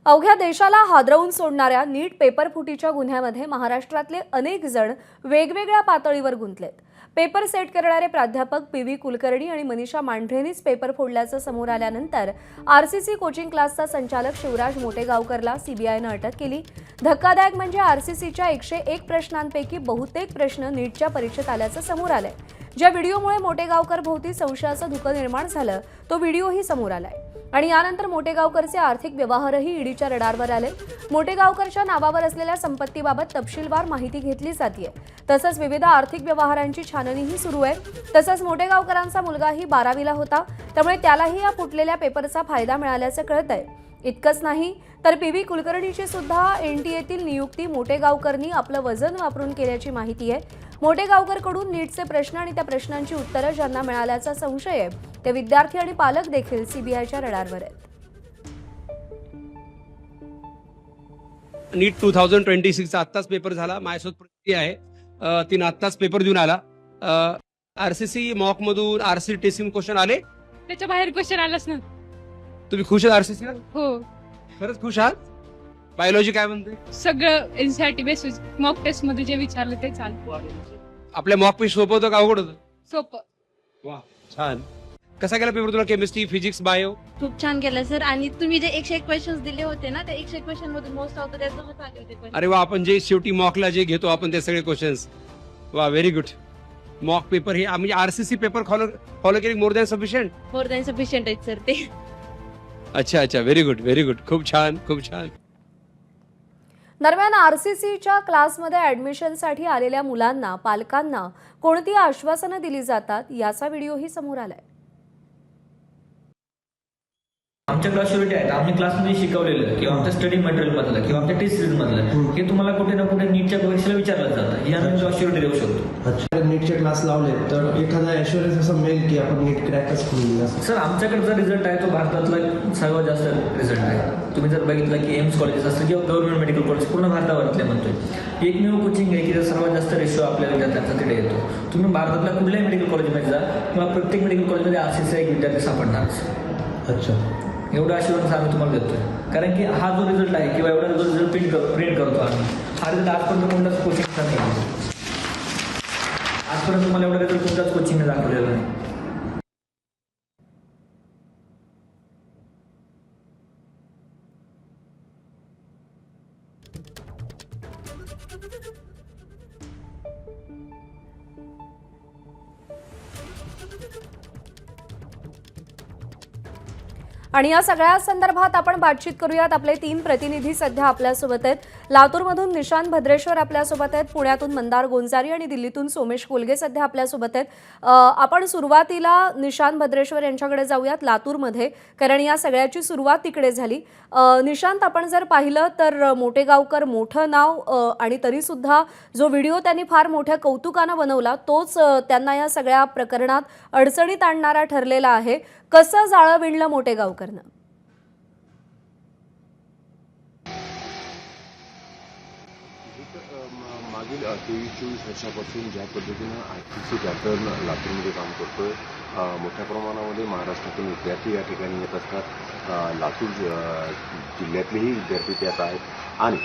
अवघ्या देशाला हादरवून सोडणाऱ्या नीट पेपरफुटीच्या गुन्ह्यामध्ये महाराष्ट्रातले अनेक जण वेगवेगळ्या पातळीवर गुंतलेत। पेपर सेट करणारे प्राध्यापक पी.व्ही. कुलकर्णी आणि मनीषा मांढरेंनीच पेपर फोडल्याचं समोर आल्यानंतर आरसीसी कोचिंग क्लासचा संचालक शिवराज मोटेगावकरला सीबीआयनं अटक केली। धक्कादायक म्हणजे आरसीसीच्या 101 प्रश्नांपैकी बहुतेक प्रश्न नीटच्या परीक्षेत आल्याचं समोर आलंय। ज्या व्हिडिओमुळे मोटेगावकर भोवती संशयाचं धुकं निर्माण झालं तो व्हिडिओही समोर आलाय आणि यानंतर मोटेगावकरचे आर्थिक व्यवहारही ईडीच्या रडारवर आले। मोटेगावकरच्या नावावर असलेल्या संपत्तीबाबत तपशीलवार माहिती घेतली जाते। तसंच विविध आर्थिक व्यवहारांची छाननीही सुरू आहे। तसंच मोटेगावकरांचा मुलगाही 12वीला होता, त्यामुळे त्यालाही या फुटलेल्या पेपरचा फायदा मिळाल्याचं कळतंय। इतकंच नाही तर पी.व्ही. कुलकर्णीची सुद्धा एनटीएतील नियुक्ती मोटेगावकरनी आपलं वजन वापरून केल्याची माहिती आहे। मोटेगावकरकडून नीटचे प्रश्न आणि त्या प्रश्नांची उत्तरं ज्यांना मिळाल्याचा संशय आहे ते विद्यार्थी आणि पालक देखील सीबीआयच्या रडारवर आहेत। नीट 2026 चा आत्ताच पेपर झाला। माझ्यासोबत प्रगती आहे, तिने आत्ताच पेपर देऊन आला। आरसीसी मॉक मधून आरसी टेस्टिंग क्वेश्चन आले, त्याच्या बाहेर क्वेश्चन आलाच ना। तुम्ही खुश आहात आरसीसी? हो, खरंच खुश आहात? बायोलॉजी काय म्हणते? सगळं एनसीईआरटी बेसिस मॉक टेस्ट मध्ये जे विचारलं ते चालू। आपल्या मॉक पेश सोपं होतं का अवघड होतं? सोपं। वा, छान। कसा गेला पेपर तुला? Chemistry, physics, bio? खूप छान केलं सर। आणि तुम्ही जे 101 क्वेश्चन्स दिले होते ना, त्या 101 क्वेश्चन मधून मोस्ट ऑफ द त्यातच आले होते question. अरे वा, आपण जे शेवटी मॉकला जे घेतो आपण ते सगळे क्वेश्चन्स, वा व्हेरी गुड। मॉक पेपर हे म्हणजे आरसीसी पेपर फॉलो केली more than sufficient? More than sufficient आहेत सर ते। अच्छा अच्छा, व्हेरी गुड व्हेरी गुड, खूप छान खूप छान। दरम्यान आरसीसीच्या क्लासमध्ये ऍडमिशनसाठी आलेल्या मुलांना पालकांना कोणती आश्वासनं दिली जातात याचा व्हिडिओही समोर आलाय। आमच्या क्लासशिवाय आहेत, आम्ही क्लासमध्ये शिकवलेलं किंवा आमच्या स्टडी मटेरियल मधलं किंवा आमच्या टेस्ट सीरीज मधलं हे तुम्हाला कुठे ना कुठे नीटच्या परीक्षेला विचारलं जातं, हे आम्ही क्लासशिवाय देऊ शकतो। अच्छा, नीटचे क्लास लावले तर एखादा ॲश्युरन्स असं मिळेल की आपण नीट क्रॅकच करू? सर, आमच्याकडे जो रिझल्ट आहे तो भारतातला सर्वात जास्त रिझल्ट आहे। तुम्ही जर बघितलं की एम्स कॉलेजेस असतं किंवा गव्हर्नमेंट मेडिकल कॉलेज पूर्ण भारतावरतले म्हणतोय, एकमेव कोचिंग आहे की सर्वात जास्त रेशो आपल्या विद्यार्थ्यांचा तिथे येतो। तुम्ही भारतातल्या कुठल्याही मेडिकल कॉलेजमध्ये जा किंवा प्रत्येक मेडिकल कॉलेजमध्ये आरसीसीचा एक विद्यार्थी सापडणार। अच्छा, एवढं अश्युरन्स आम्ही तुम्हाला देतोय, कारण की हा जो रिझल्ट आहे किंवा एवढा जो रिझल्ट प्रिंट करतो आम्ही, हा रिझल्ट आजपर्यंत कोणत्याच कोचिंगचा नाही। आजपर्यंत तुम्हाला एवढा रिझल्ट कोणत्याच कोचिंगने दाखवलेला नाही। आणि या सगळ्या संदर्भात आपण बातचीत करूयात। आपले 3 प्रतिनिधी सध्या आपल्यासोबत आहेत। लातूरमधून निशांत भद्रेश्वर आपल्यासोबत आहेत, पुण्यातून मंदार गोंजारी आणि दिल्लीतून सोमेश कोलगे सध्या आपल्यासोबत आहेत। आपण सुरुवातीला निशांत भद्रेश्वर यांच्याकडे जाऊयात लातूरमध्ये, कारण या सगळ्याची सुरुवात तिकडे झाली। निशांत, आपण जर पाहिलं तर मोटेगावकर मोठं नाव आणि तरीसुद्धा जो व्हिडिओ त्यांनी फार मोठ्या कौतुकानं बनवला तोच त्यांना या सगळ्या प्रकरणात अडचणीत आणणारा ठरलेला आहे। कसं जाळं विणलं मोटेगावकरनं? मागील 23-24 वर्षापासून ज्या पद्धतीनं आरसीसी पॅटर्न लातूरमध्ये काम करतोय, मोठ्या प्रमाणामध्ये महाराष्ट्रातून विद्यार्थी या ठिकाणी येत असतात। लातूर जिल्ह्यातलेही विद्यार्थी त्यात आहेत आणि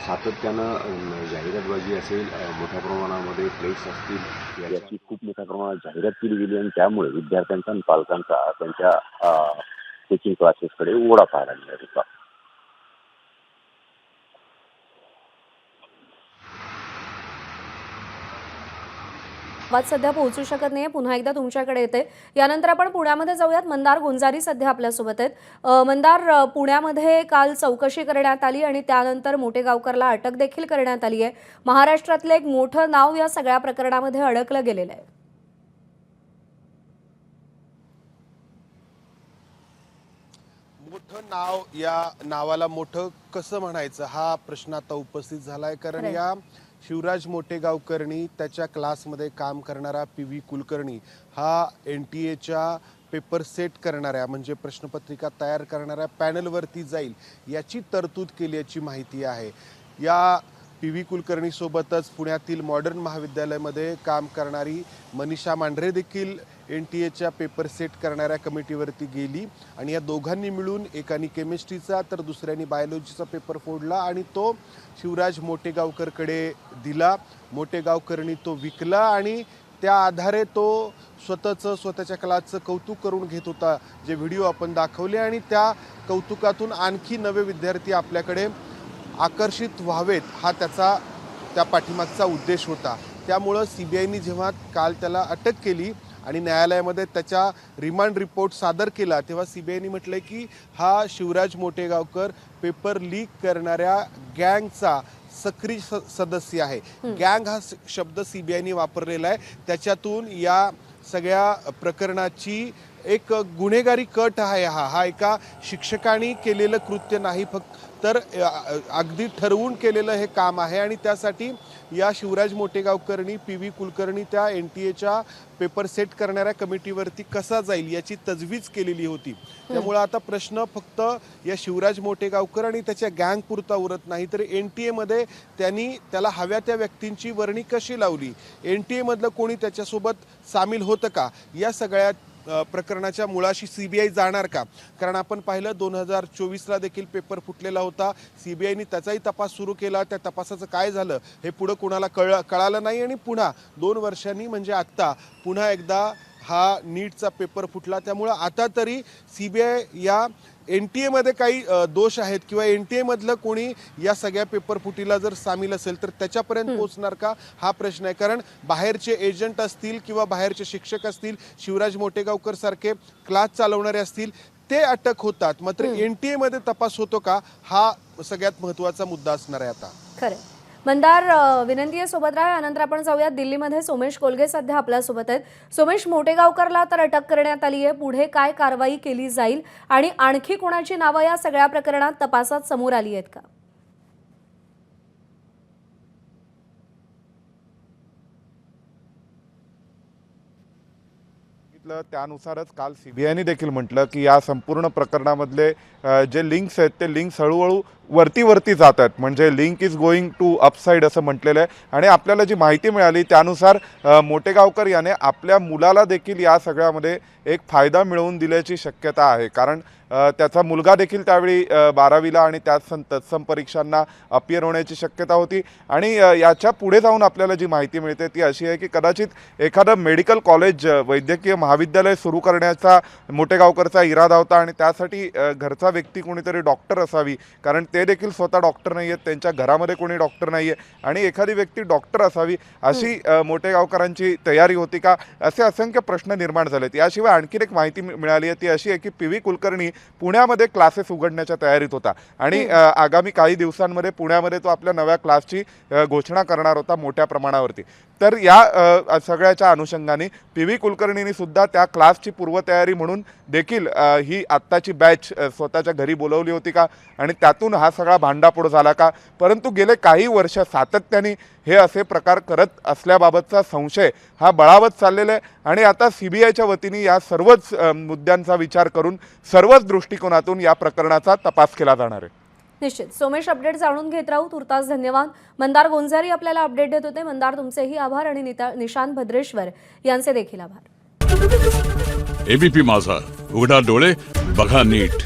सातत्यानं जाहिरातबाजी असेल, मोठ्या प्रमाणामध्ये फ्लेक्स असतील, याची खूप मोठ्या प्रमाणात जाहिरात केली गेली आणि त्यामुळे विद्यार्थ्यांचा आणि पालकांचा त्यांच्या कोचिंग क्लासेसकडे ओढा पाहायला मिळत होता। आवाज सध्या पोहोचू शकत नाहीये, पुन्हा एकदा तुमच्याकडे येते। यानंतर आपण पुण्यामध्ये जाऊयात। मंदार गोंजारी सध्या आपल्यासोबत आहेत। मंदार, पुण्यामध्ये काल चौकशी करण्यात आली आणि त्यानंतर मोटेगावकरला अटक देखील करण्यात आली आहे। महाराष्ट्रातलं एक मोठं नाव या सगळ्या प्रकरणामध्ये अडकलं गेलेलं आहे। मोठं नाव, या नावाला मोठं कसं म्हणायचं हा प्रश्न आता उपस्थित झालाय, कारण या शिवराज मोटेगावकरनी त्याच्या क्लासमध्ये काम करणारा पी.व्ही. कुलकर्णी हा एनटीएच्या पेपर सेट करणाऱ्या म्हणजे प्रश्नपत्रिका तयार करणाऱ्या पॅनलवरती जाईल याची तरतूद केल्याची माहिती आहे। या पी.व्ही. कुलकर्णीसोबतच पुण्यातील मॉडर्न महाविद्यालयामध्ये काम करणारी मनीषा मांढरे देखील NTA पेपर सेट करणाऱ्या कमिटीवरती गेली आणि या दोघांनी मिळून एकाने केमिस्ट्रीचा तर दुसऱ्याने बायोलॉजीचा पेपर फोडला आणि तो शिवराज मोटेगावकरकडे दिला. मोटेगावकरनी तो विकला आणि त्या आधारे तो स्वतःच्या क्लासचं कौतुक करून घेत होता, जे व्हिडिओ आपण दाखवले. आणि त्या कौतुकातून आणखी नवे विद्यार्थी आपल्याकडे आकर्षित व्हावेत हा त्या पाठीमागचा उद्देश होता. त्यामुळं CBIने जेव्हा काल त्याला अटक केली आणि न्यायालयामध्ये त्याचा रिमांड रिपोर्ट सादर केला, तेव्हा CBIने म्हटलंय की हा शिवराज मोटेगावकर पेपर लीक करणाऱ्या गँगचा सक्रिय सदस्य आहे. गँग हा शब्द CBIने वापरलेला आहे. त्याच्यातून या सगळ्या प्रकरणाची एक गुन्हेगारी कट आहे. हा एका शिक्षकाने केलेलं कृत्य नाही, फक्त तर अगदी ठरवून केलेलं हे काम आहे. आणि त्यासाठी या शिवराज मोटेगावकरनी पी.व्ही. कुलकर्णी त्या NTA पेपर सेट करणाऱ्या कमिटीवरती कसा जाईल याची तजवीज केलेली होती. त्यामुळे आता प्रश्न फक्त या शिवराज मोटेगावकर आणि त्याच्या गँग पुरता उरत नाही, तर NTA त्यांनी त्याला हव्या त्या व्यक्तींची वर्णी कशी लावली, NTA मधलं कोणी त्याच्यासोबत सामील होतं का, या सगळ्या प्रकरणाच्या मुळाशी CBI जाणार का? कारण आपण पाहिलं 2024ला देखील पेपर फुटलेला होता. CBIने त्याचाही तपास सुरू केला. त्या तपासाचं काय झालं हे पुढं कुणाला कळालं नाही आणि पुन्हा 2 वर्षांनी म्हणजे आत्ता पुन्हा एकदा हा नीटचा पेपर फुटला. त्यामुळं आता तरी CBI या NTA काही दोष आहेत किंवा NTA मधलं कोणी या सगळ्या पेपर फुटीला जर सामील असेल तर त्याच्यापर्यंत पोहोचणार का हा प्रश्न आहे. कारण बाहेरचे एजंट असतील किंवा बाहेरचे शिक्षक असतील, शिवराज मोटेगावकर सारखे क्लास चालवणारे असतील, ते अटक होतात. मात्र NTA तपास होतो का हा सगळ्यात महत्त्वाचा मुद्दा असणार आहे आता. खरं. मंदार, विनंती आहे सोबत राहा. यानंतर आपण जाऊयात दिल्लीमध्ये. सोमेश कोलगे सध्या आपल्यासोबत आहेत. सोमेश, मोटेगावकरला तर अटक करण्यात आली आहे. पुढे काय कारवाई केली जाईल आणि आणखी कोणाची नावं या सगळ्या प्रकरणात तपासात समोर आली आहेत का? त्यानुसारच काल CBIने देखील म्हटलं की या संपूर्ण प्रकरणामधले जे लिंक्स आहेत ते लिंक्स हळूहळू वरती जात आहेत, म्हणजे link is going to upside असं म्हटलेलं आहे. आणि आपल्याला जी माहिती मिळाली त्यानुसार मोटेगावकर याने आपल्या मुलाला देखील या सगळ्यामध्ये एक फायदा मिळवून दिल्याची शक्यता आहे. कारण त्याचा मुलगा देखील त्यावेळी 12वीला आणि त्याच तत्सम परीक्षांना अपियर होण्याची शक्यता होती. आणि याच्या पुढे जाऊन आपल्याला जी माहिती मिळते ती अशी आहे की कदाचित एखादं मेडिकल कॉलेज, वैद्यकीय महाविद्यालय सुरू करण्याचा मोटेगावकरचा इरादा होता आणि त्यासाठी घरचा व्यक्ती कोणीतरी डॉक्टर असावी, कारण ते देखील स्वतः डॉक्टर नाही आहेत, त्यांच्या घरामध्ये कोणी डॉक्टर नाही आहे आणि एखादी व्यक्ती डॉक्टर असावी अशी मोटेगावकरांची तयारी होती का, असे असंख्य प्रश्न निर्माण झालेत. याशिवाय आणखीन एक माहिती मिळाली आहे ती अशी आहे की पी.व्ही. कुलकर्णी पुण्यामध्ये क्लासेस उघडण्याच्या तयारीत होता आणि आगामी काही दिवसांमध्ये पुण्यामध्ये तो आपल्या नव्या क्लासची घोषणा करणार होता मोठ्या प्रमाणावरती. तर या सगळ्याच्या अनुषंगाने पी.व्ही. कुलकर्णींनी सुद्धा त्या क्लासची पूर्वतयारी म्हणून देखील ही आत्ताची बॅच स्वतःच्या घरी बोलवली होती का आणि त्यातून हा सगळा भांडाफोड झाला का. परंतु गेले काही वर्ष सातत्याने हे असे प्रकार करत असल्याबाबतचा संशय हा बळावत चाललेला आहे आणि आता CBIच्या वतीने या सर्वच मुद्द्यांचा विचार करून सर्वच दृष्टिकोनातून या प्रकरणाचा तपास केला जाणार आहे. निश्चित. सोमेश, अपडेट जाणून घेत राहू. तुर्तास धन्यवाद. मंदार गोंजारी आपल्याला अपडेट देत होते. मंदार, तुमचेही आभार आणि निशांत भद्रेश्वर यांचे देखील आभार. ABP माझा, उघडा डोळे बघा नीट.